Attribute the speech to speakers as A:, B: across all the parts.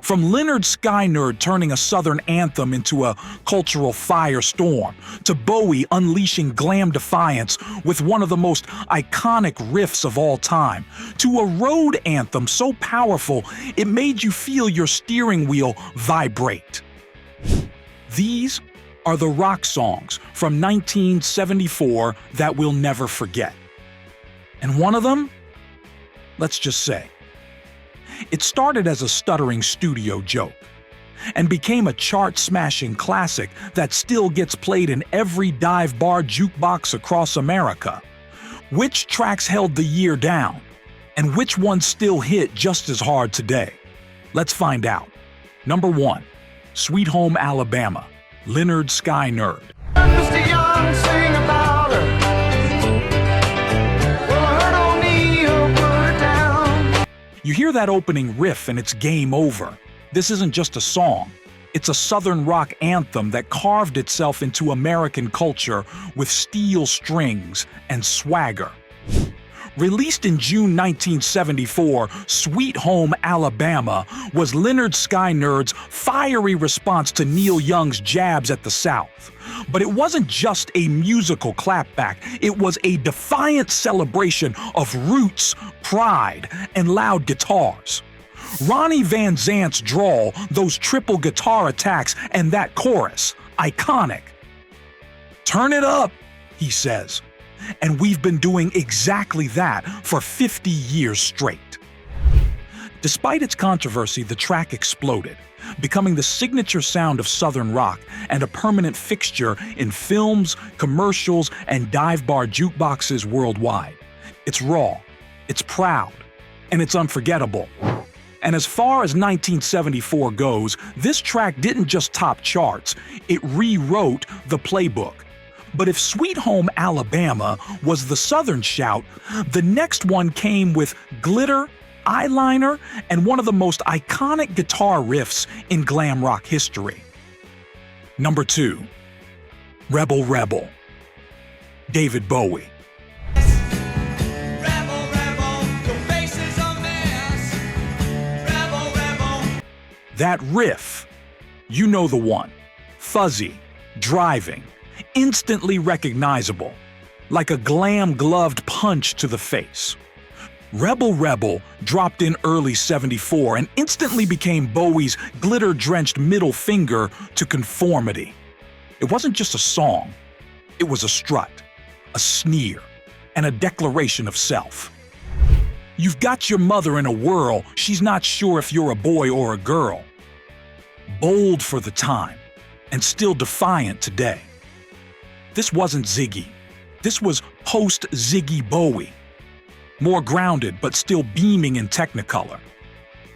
A: From Lynyrd Skynyrd turning a Southern anthem into a cultural firestorm, to Bowie unleashing glam defiance with one of the most iconic riffs of all time, to a road anthem so powerful it made you feel your steering wheel vibrate. These are the rock songs from 1974 that we'll never forget. And one of them, let's just say, it started as a stuttering studio joke and became a chart-smashing classic that still gets played in every dive bar jukebox across America. Which tracks held the year down, and which ones still hit just as hard today? Let's find out. Number 1, Sweet Home Alabama, Lynyrd Skynyrd.
B: Mr. Young, sing about her.
A: You hear that opening riff and it's game over. This isn't just a song. It's a Southern rock anthem that carved itself into American culture with steel strings and swagger. Released in June 1974, Sweet Home Alabama was Lynyrd Skynyrd's fiery response to Neil Young's jabs at the South. But it wasn't just a musical clapback, it was a defiant celebration of roots, pride, and loud guitars. Ronnie Van Zant's drawl, those triple guitar attacks, and that chorus, iconic. "Turn it up," he says. And we've been doing exactly that for 50 years straight. Despite its controversy, the track exploded, becoming the signature sound of Southern rock and a permanent fixture in films, commercials, and dive bar jukeboxes worldwide. It's raw, it's proud, and it's unforgettable. And as far as 1974 goes, this track didn't just top charts, it rewrote the playbook. But if Sweet Home Alabama was the Southern shout, the next one came with glitter, eyeliner, and one of the most iconic guitar riffs in glam rock history. Number 2, Rebel Rebel, David Bowie.
B: Rebel, rebel, your face is a mess. Rebel, rebel.
A: That riff, you know the one, fuzzy, driving, instantly recognizable, like a glam-gloved punch to the face. Rebel Rebel dropped in early '74 and instantly became Bowie's glitter-drenched middle finger to conformity. It wasn't just a song, it was a strut, a sneer, and a declaration of self. You've got your mother in a whirl, she's not sure if you're a boy or a girl. Bold for the time, and still defiant today. This wasn't Ziggy. This was post-Ziggy Bowie. More grounded, but still beaming in Technicolor.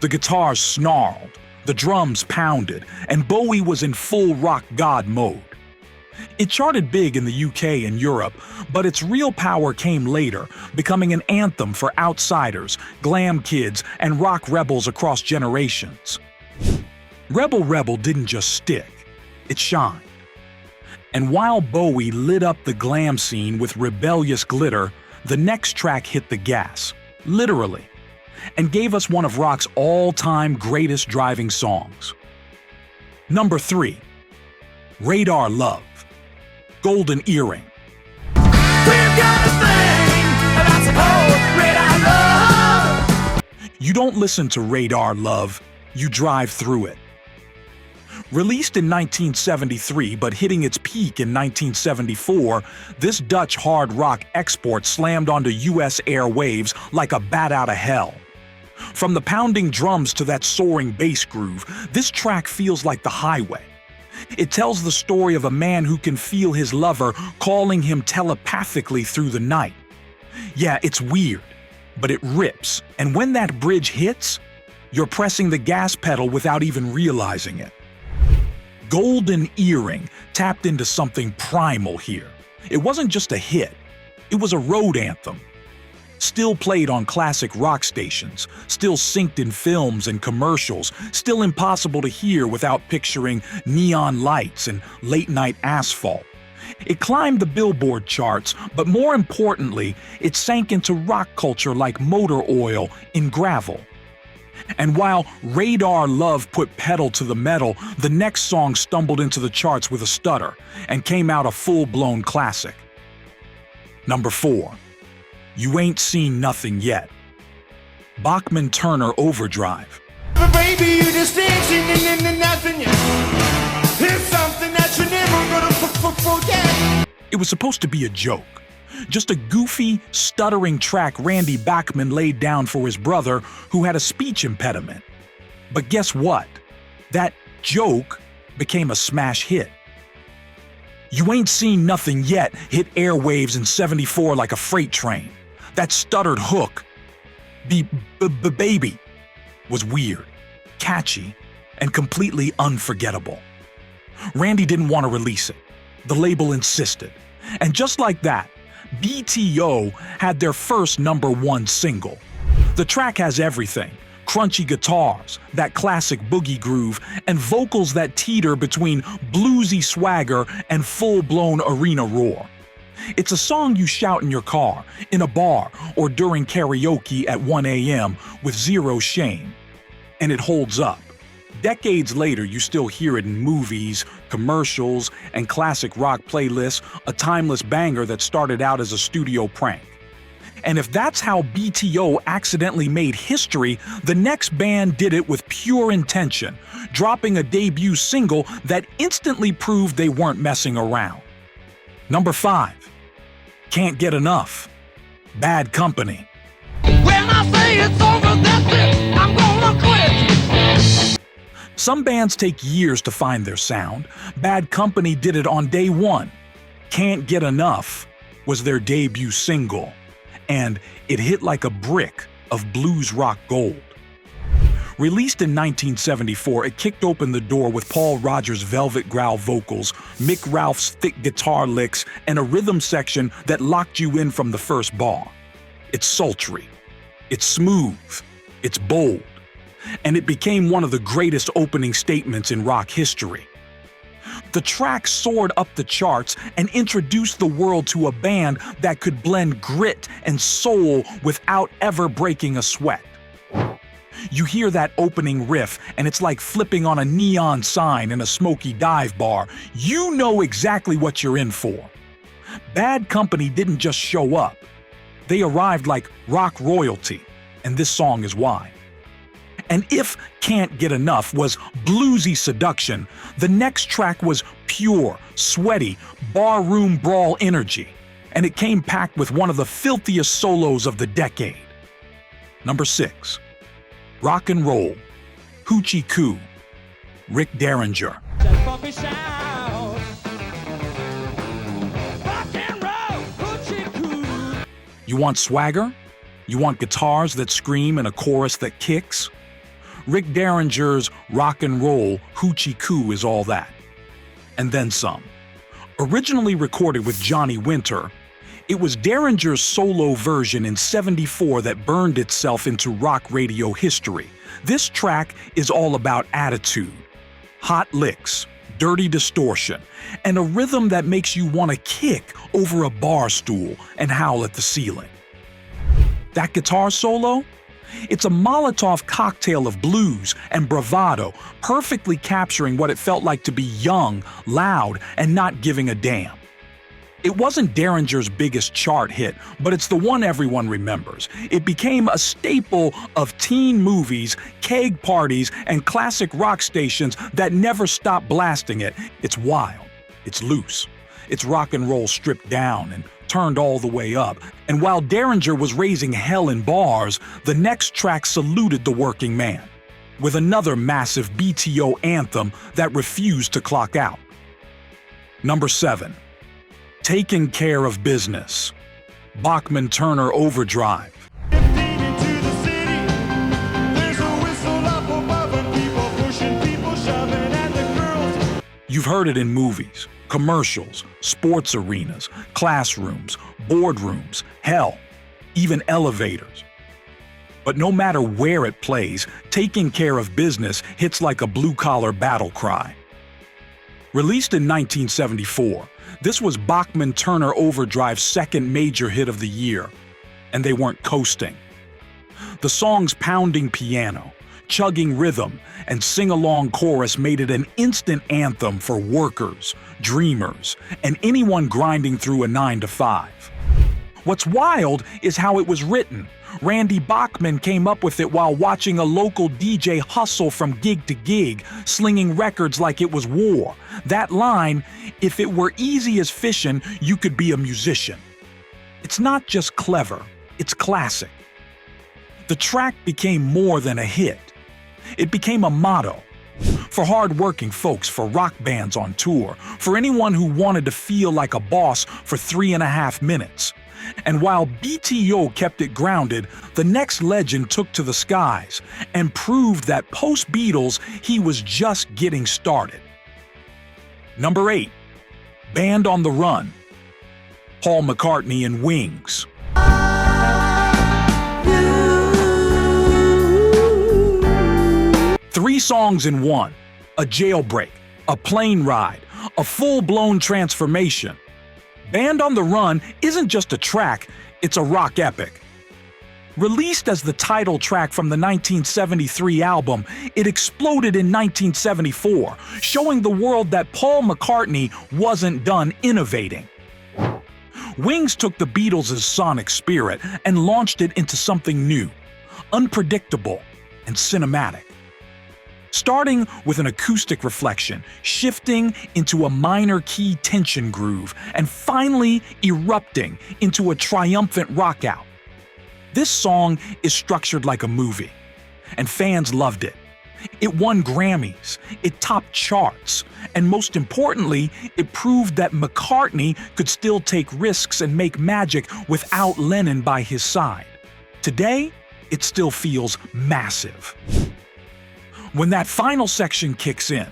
A: The guitars snarled, the drums pounded, and Bowie was in full rock god mode. It charted big in the UK and Europe, but its real power came later, becoming an anthem for outsiders, glam kids, and rock rebels across generations. Rebel Rebel didn't just stick, it shined. And while Bowie lit up the glam scene with rebellious glitter, the next track hit the gas, literally, and gave us one of rock's all-time greatest driving songs. Number 3, Radar Love, Golden Earring.
B: We've got a thing that's called radar love.
A: You don't listen to Radar Love, you drive through it. Released in 1973 but hitting its peak in 1974, this Dutch hard rock export slammed onto U.S. airwaves like a bat out of hell. From the pounding drums to that soaring bass groove, this track feels like the highway. It tells the story of a man who can feel his lover calling him telepathically through the night. Yeah, it's weird, but it rips, and when that bridge hits, you're pressing the gas pedal without even realizing it. Golden Earring tapped into something primal here. It wasn't just a hit, it was a road anthem. Still played on classic rock stations, still synced in films and commercials, still impossible to hear without picturing neon lights and late-night asphalt. It climbed the Billboard charts, but more importantly, it sank into rock culture like motor oil in gravel. And while Radar Love put pedal to the metal, the next song stumbled into the charts with a stutter and came out a full-blown classic. Number 4. You Ain't Seen Nothing Yet. Bachman-Turner Overdrive.
B: But baby, you just ain't seen nothing yet. It's something that you're never gonna forget.
A: It was supposed to be a joke. Just a goofy, stuttering track Randy Bachman laid down for his brother who had a speech impediment. But guess what? That joke became a smash hit. You Ain't Seen Nothing Yet hit airwaves in '74 like a freight train. That stuttered hook, baby, was weird, catchy, and completely unforgettable. Randy didn't want to release it. The label insisted. And just like that, BTO had their first #1 single. The track has everything: crunchy guitars, that classic boogie groove, and vocals that teeter between bluesy swagger and full-blown arena roar. It's a song you shout in your car, in a bar, or during karaoke at 1 a.m. with zero shame. And it holds up. Decades later, you still hear it in movies, commercials, and classic rock playlists, a timeless banger that started out as a studio prank. And if that's how BTO accidentally made history, the next band did it with pure intention, dropping a debut single that instantly proved they weren't messing around. Number 5. Can't Get Enough. Bad Company.
B: When I say it's over, that's it. I'm gonna quit.
A: Some bands take years to find their sound. Bad Company did it on day one. Can't Get Enough was their debut single, and it hit like a brick of blues rock gold. Released in 1974, it kicked open the door with Paul Rodgers' velvet growl vocals, Mick Ralph's thick guitar licks, and a rhythm section that locked you in from the first bar. It's sultry, it's smooth, it's bold, and it became one of the greatest opening statements in rock history. The track soared up the charts and introduced the world to a band that could blend grit and soul without ever breaking a sweat. You hear that opening riff, and it's like flipping on a neon sign in a smoky dive bar. You know exactly what you're in for. Bad Company didn't just show up. They arrived like rock royalty, and this song is why. And if Can't Get Enough was bluesy seduction, the next track was pure, sweaty, barroom brawl energy, and it came packed with one of the filthiest solos of the decade. Number 6. Rock and Roll, Hoochie Kool, Rick Derringer.
B: That bumpy sound. Rock and roll, Hoochie Kool.
A: You want swagger? You want guitars that scream and a chorus that kicks? Rick Derringer's Rock and Roll, Hoochie Kool is all that. And then some. Originally recorded with Johnny Winter, it was Derringer's solo version in '74 that burned itself into rock radio history. This track is all about attitude, hot licks, dirty distortion, and a rhythm that makes you want to kick over a bar stool and howl at the ceiling. That guitar solo? It's a Molotov cocktail of blues and bravado, perfectly capturing what it felt like to be young, loud, and not giving a damn. It wasn't Derringer's biggest chart hit, but it's the one everyone remembers. It became a staple of teen movies, keg parties, and classic rock stations that never stopped blasting it. It's wild. It's loose. It's rock and roll stripped down and turned all the way up. And while Derringer was raising hell in bars, the next track saluted the working man with another massive BTO anthem that refused to clock out. Number 7. Taking Care of Business, Bachman-Turner Overdrive.
B: 15 into the city. There's a whistle up above and people pushing, people shoving, and the girls.
A: You've heard it in movies, commercials, sports arenas, classrooms, boardrooms, hell, even elevators. But no matter where it plays, Taking Care of Business hits like a blue-collar battle cry. Released in 1974, this was Bachman-Turner Overdrive's second major hit of the year, and they weren't coasting. The song's pounding piano, chugging rhythm and sing-along chorus made it an instant anthem for workers, dreamers, and anyone grinding through a 9-to-5. What's wild is how it was written. Randy Bachman came up with it while watching a local DJ hustle from gig to gig, slinging records like it was war. That line, "If it were easy as fishing, you could be a musician." It's not just clever, it's classic. The track became more than a hit. It became a motto. For hard-working folks, for rock bands on tour, for anyone who wanted to feel like a boss for 3.5 minutes. And while BTO kept it grounded, the next legend took to the skies and proved that post-Beatles, he was just getting started. Number 8. Band on the Run. Paul McCartney and Wings. 3 songs in one. A jailbreak, a plane ride, a full-blown transformation. Band on the Run isn't just a track, it's a rock epic. Released as the title track from the 1973 album, it exploded in 1974, showing the world that Paul McCartney wasn't done innovating. Wings took the Beatles' sonic spirit and launched it into something new, unpredictable, and cinematic. Starting with an acoustic reflection, shifting into a minor key tension groove, and finally erupting into a triumphant rock-out. This song is structured like a movie, and fans loved it. It won Grammys, it topped charts, and most importantly, it proved that McCartney could still take risks and make magic without Lennon by his side. Today, it still feels massive. When that final section kicks in,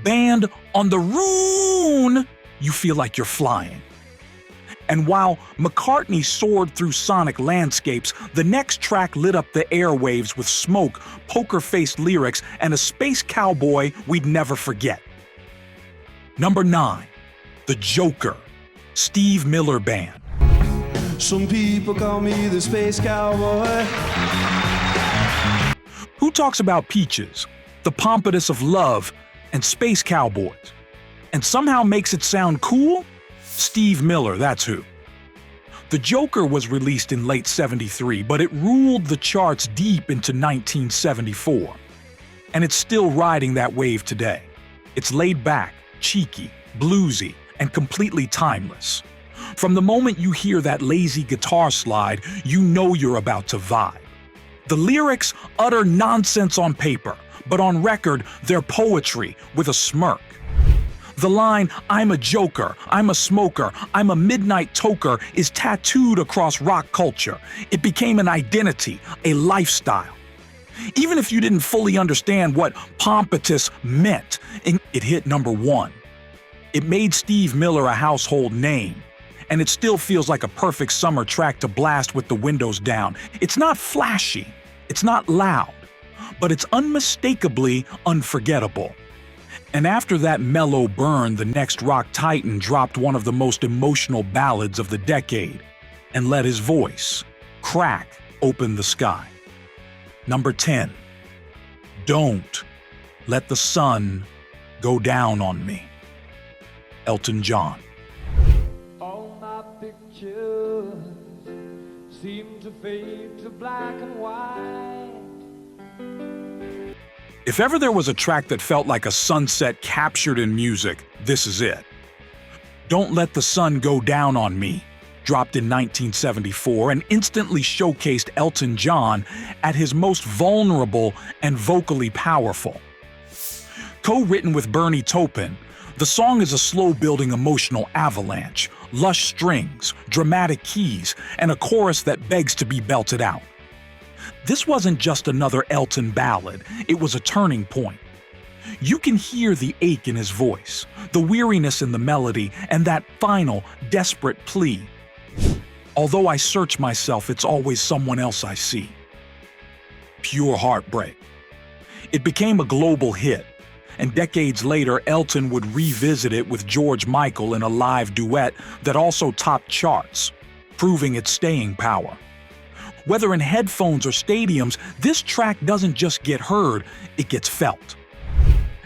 A: Band on the Run, you feel like you're flying. And while McCartney soared through sonic landscapes, the next track lit up the airwaves with smoke, poker-faced lyrics, and a space cowboy we'd never forget. Number 9. The Joker, Steve Miller Band.
B: Some people call me the space cowboy.
A: Who talks about peaches, the pompatus of love, and space cowboys, and somehow makes it sound cool? Steve Miller, that's who. The Joker was released in late '73, but it ruled the charts deep into 1974. And it's still riding that wave today. It's laid back, cheeky, bluesy, and completely timeless. From the moment you hear that lazy guitar slide, you know you're about to vibe. The lyrics utter nonsense on paper, but on record, they're poetry with a smirk. The line, "I'm a joker, I'm a smoker, I'm a midnight toker," is tattooed across rock culture. It became an identity, a lifestyle. Even if you didn't fully understand what pompatus meant, it hit number 1. It made Steve Miller a household name. And it still feels like a perfect summer track to blast with the windows down. It's not flashy, it's not loud, but it's unmistakably unforgettable. And after that mellow burn, the next rock titan dropped one of the most emotional ballads of the decade and let his voice crack open the sky. Number 10. Don't Let the Sun Go Down on Me. Elton John.
B: Pictures seem to fade to black and white.
A: If ever there was a track that felt like a sunset captured in music, this is it. Don't Let the Sun Go Down on Me dropped in 1974 and instantly showcased Elton John at his most vulnerable and vocally powerful. Co-written with Bernie Taupin, the song is a slow-building emotional avalanche, lush strings, dramatic keys, and a chorus that begs to be belted out. This wasn't just another Elton ballad, it was a turning point. You can hear the ache in his voice, the weariness in the melody, and that final, desperate plea. Although I search myself, it's always someone else I see. Pure heartbreak. It became a global hit. And decades later, Elton would revisit it with George Michael in a live duet that also topped charts, proving its staying power. Whether in headphones or stadiums, this track doesn't just get heard, it gets felt.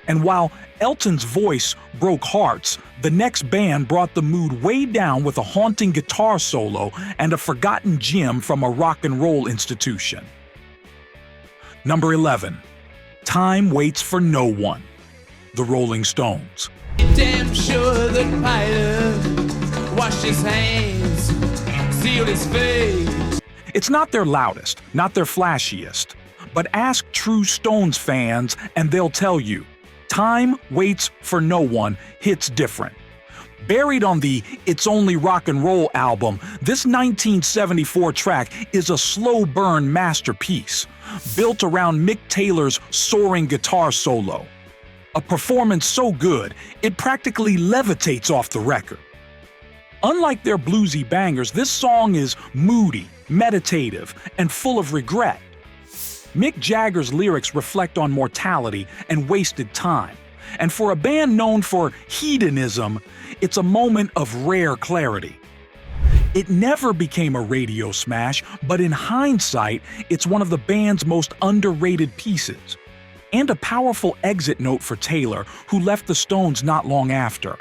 A: And while Elton's voice broke hearts, the next band brought the mood way down with a haunting guitar solo and a forgotten gem from a rock and roll institution. Number 11. Time Waits for No One. The Rolling Stones.
C: Damn sure that Pilate washed his hands, sealed his face.
A: It's not their loudest, not their flashiest, but ask true Stones fans and they'll tell you, Time Waits for No One hits different. Buried on the It's Only Rock and Roll album, this 1974 track is a slow burn masterpiece, built around Mick Taylor's soaring guitar solo. A performance so good, it practically levitates off the record. Unlike their bluesy bangers, this song is moody, meditative, and full of regret. Mick Jagger's lyrics reflect on mortality and wasted time, and for a band known for hedonism, it's a moment of rare clarity. It never became a radio smash, but in hindsight, it's one of the band's most underrated pieces. And a powerful exit note for Taylor, who left the Stones not long after.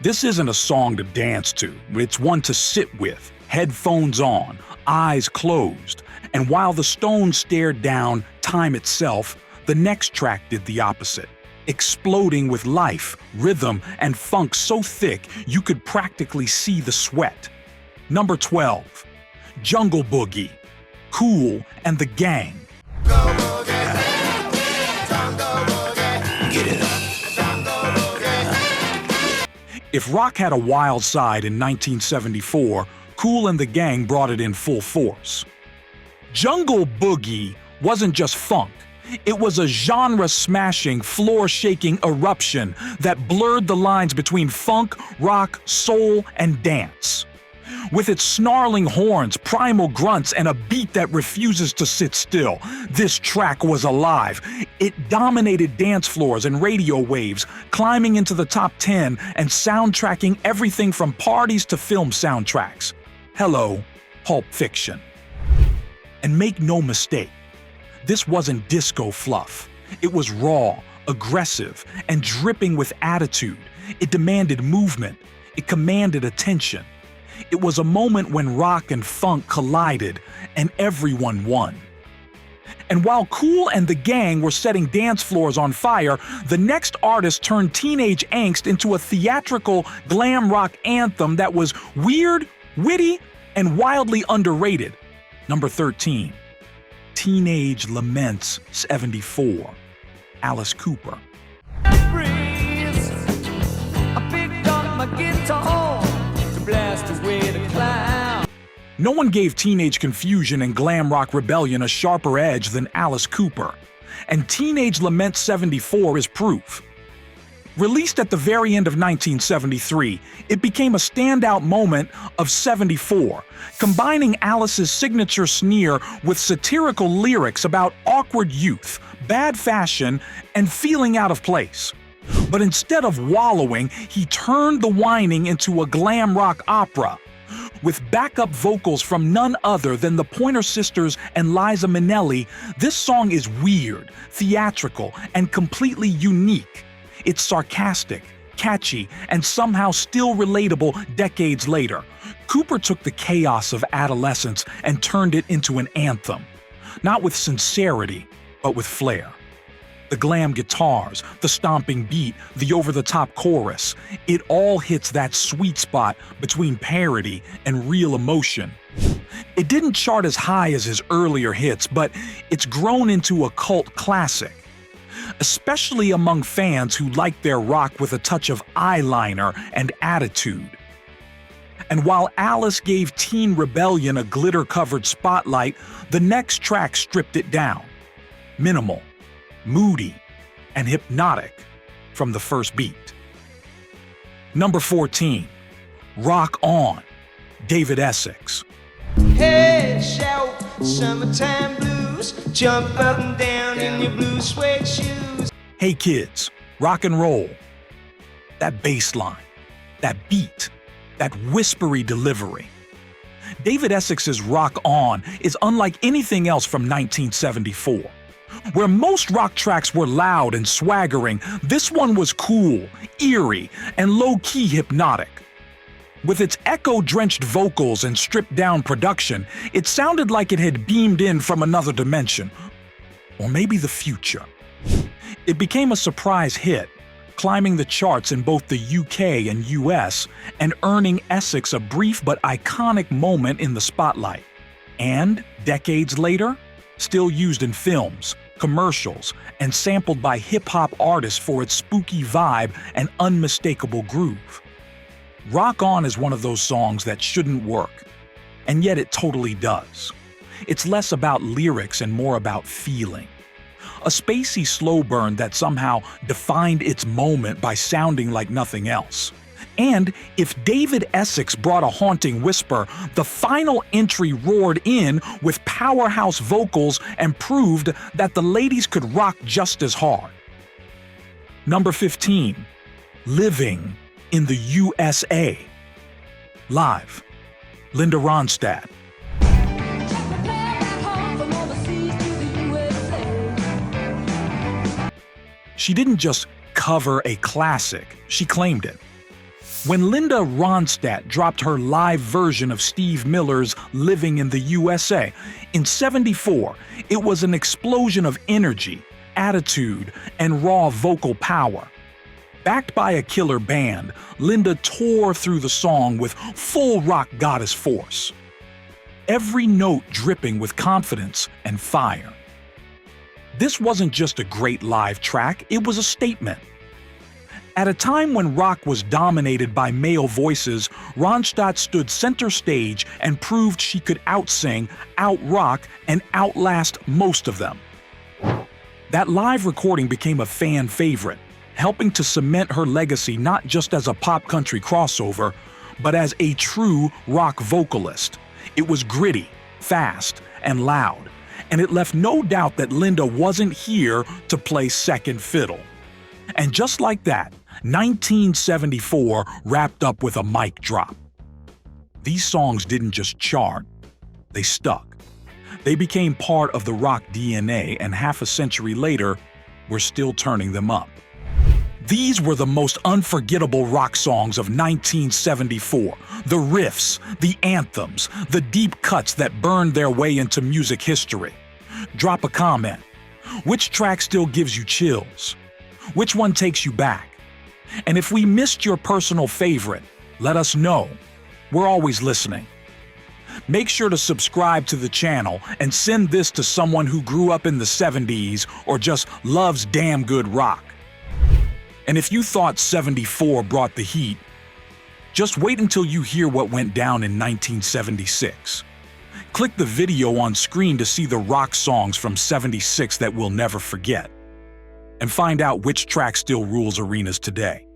A: This isn't a song to dance to, it's one to sit with, headphones on, eyes closed. And while the Stones stared down time itself, the next track did the opposite, exploding with life, rhythm, and funk so thick you could practically see the sweat. Number 12. Jungle Boogie, Kool and the Gang. If rock had a wild side in 1974, Kool and the Gang brought it in full force. Jungle Boogie wasn't just funk. It was a genre-smashing, floor-shaking eruption that blurred the lines between funk, rock, soul, and dance. With its snarling horns, primal grunts, and a beat that refuses to sit still, this track was alive. It dominated dance floors and radio waves, climbing into the top 10 and soundtracking everything from parties to film soundtracks. Hello, Pulp Fiction. And make no mistake, this wasn't disco fluff. It was raw, aggressive, and dripping with attitude. It demanded movement. It commanded attention. It was a moment when rock and funk collided, and everyone won. And while Kool and the Gang were setting dance floors on fire, the next artist turned teenage angst into a theatrical glam rock anthem that was weird, witty, and wildly underrated. Number 13. Teenage Laments 74. Alice Cooper.
C: Breeze. I picked up my guitar to blast away the cloud.
A: No one gave Teenage Confusion and glam rock rebellion a sharper edge than Alice Cooper, and Teenage Lament 74 is proof. Released at the very end of 1973, it became a standout moment of 74, combining Alice's signature sneer with satirical lyrics about awkward youth, bad fashion, and feeling out of place. But instead of wallowing, he turned the whining into a glam rock opera. With backup vocals from none other than the Pointer Sisters and Liza Minnelli, this song is weird, theatrical, and completely unique. It's sarcastic, catchy, and somehow still relatable decades later. Cooper took the chaos of adolescence and turned it into an anthem. Not with sincerity, but with flair. The glam guitars, the stomping beat, the over-the-top chorus, it all hits that sweet spot between parody and real emotion. It didn't chart as high as his earlier hits, but it's grown into a cult classic, especially among fans who like their rock with a touch of eyeliner and attitude. And while Alice gave Teen Rebellion a glitter-covered spotlight, the next track stripped it down. Minimal, moody, and hypnotic from the first beat. Number 14. Rock On, David Essex.
C: Hey, shout, summertime blues, jump up and down in your blue suede shoes.
A: Hey kids, rock and roll. That bass line, that beat, that whispery delivery. David Essex's Rock On is unlike anything else from 1974. Where most rock tracks were loud and swaggering, this one was cool, eerie, and low-key hypnotic. With its echo-drenched vocals and stripped-down production, it sounded like it had beamed in from another dimension, or maybe the future. It became a surprise hit, climbing the charts in both the UK and US and earning Essex a brief but iconic moment in the spotlight. And, decades later, still used in films, commercials, and sampled by hip-hop artists for its spooky vibe and unmistakable groove. Rock On is one of those songs that shouldn't work, and yet it totally does. It's less about lyrics and more about feeling. A spacey slow burn that somehow defined its moment by sounding like nothing else. And if David Essex brought a haunting whisper, the final entry roared in with powerhouse vocals and proved that the ladies could rock just as hard. Number 15. Living in the U.S.A. Live. Linda Ronstadt. She didn't just cover a classic, she claimed it. When Linda Ronstadt dropped her live version of Steve Miller's Living in the U.S.A. in '74, it was an explosion of energy, attitude, and raw vocal power. Backed by a killer band, Linda tore through the song with full rock goddess force. Every note dripping with confidence and fire. This wasn't just a great live track, it was a statement. At a time when rock was dominated by male voices, Ronstadt stood center stage and proved she could outsing, outrock, and outlast most of them. That live recording became a fan favorite, helping to cement her legacy not just as a pop country crossover, but as a true rock vocalist. It was gritty, fast, and loud, and it left no doubt that Linda wasn't here to play second fiddle. And just like that, 1974 wrapped up with a mic drop. These songs didn't just chart, they stuck. They became part of the rock DNA, and half a century later, we're still turning them up. These were the most unforgettable rock songs of 1974. The riffs, the anthems, the deep cuts that burned their way into music history. Drop a comment. Which track still gives you chills? Which one takes you back? And if we missed your personal favorite, let us know. We're always listening. Make sure to subscribe to the channel and send this to someone who grew up in the 70s or just loves damn good rock. And if you thought '74 brought the heat, just wait until you hear what went down in 1976. Click the video on screen to see the rock songs from '76 that we'll never forget, and find out which track still rules arenas today.